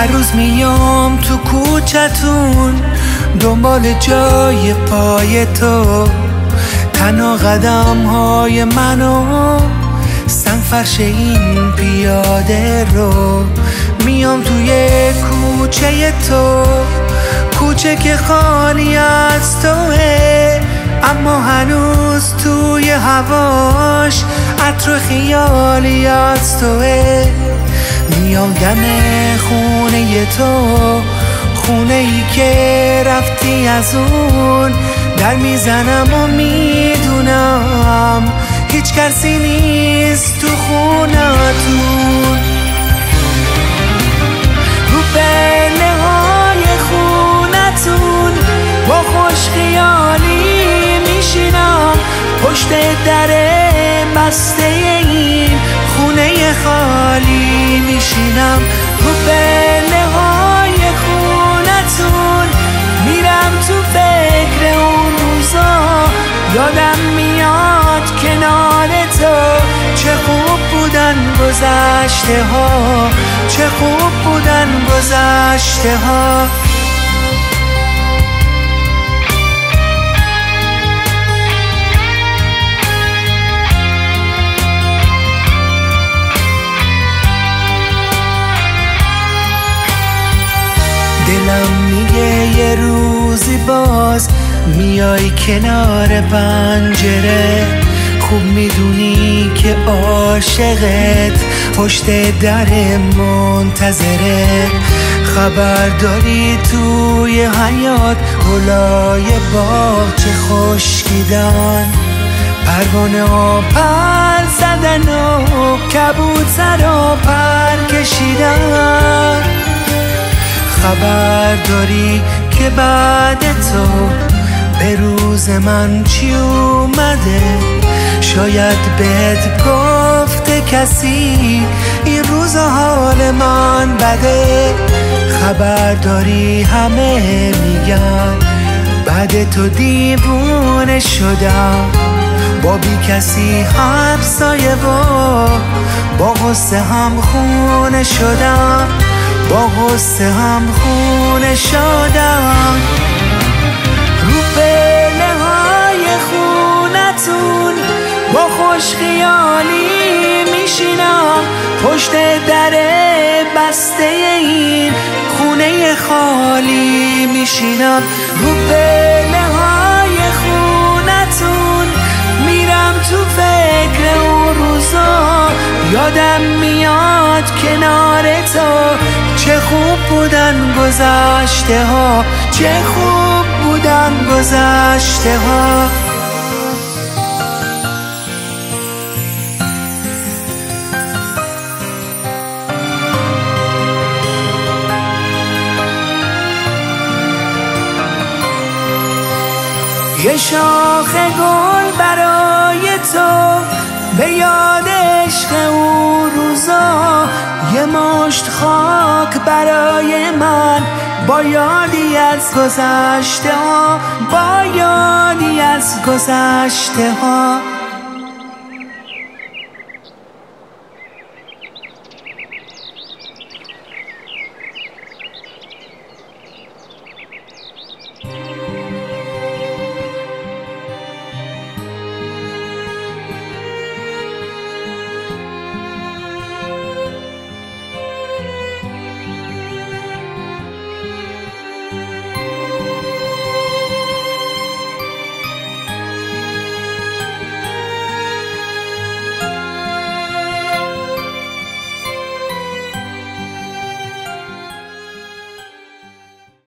هر روز میام تو کوچتون دنبال جای پای تو، تنها قدم های منو سنگ فرش این پیاده رو. میام توی کوچه تو، کوچه که خالی از توه، اما هنوز توی هواش عطر خیالی از توه. میام دم خونه تو، خونه ای که رفتی از اون، در میزنم و میدونم هیچ کسی نیست تو خونتون. رو پله های خونتون با خوش خیالی میشینم، پشت در بسته این خونه خالی میشینم. رو پله های خونتون میرم تو فکر اون روزا، یادم میاد کنار تو چه خوب بودن گذشته ها، چه خوب بودن گذشته ها. دلم میگه یه روزی باز میای کنار پنجره، خوب میدونی که عاشقت پشت در منتظره. خبر داری توی حیاط گلای باغ چه خشکیدن، پروانه ها پر زدن و کبوتر ها پر کشیدن. خبر داری که بعد تو به روز من چی اومده، شاید بهت گفته کسی این روز حال من بده. خبر داری همه میگن بعد تو دیوونه شدم، با بی کسی همسایه و با غصه هم خونه شدم، با غصه هم خونه شدم. رو پله های خونتون با خوش خیالی میشینم، پشت در بسته این خونه خالی میشینم. رو پله های خونتون میرم تو فکر اون روزا، یادم میاد کنار تو چه خوب بودن گذشته ها، چه خوب بودن گذشته ها. یه شاخ گل برای تو به یاد عشق اون روزا، یه مشت خاک برای من با یادی از گذشته ها، با یادی از گذشته ها.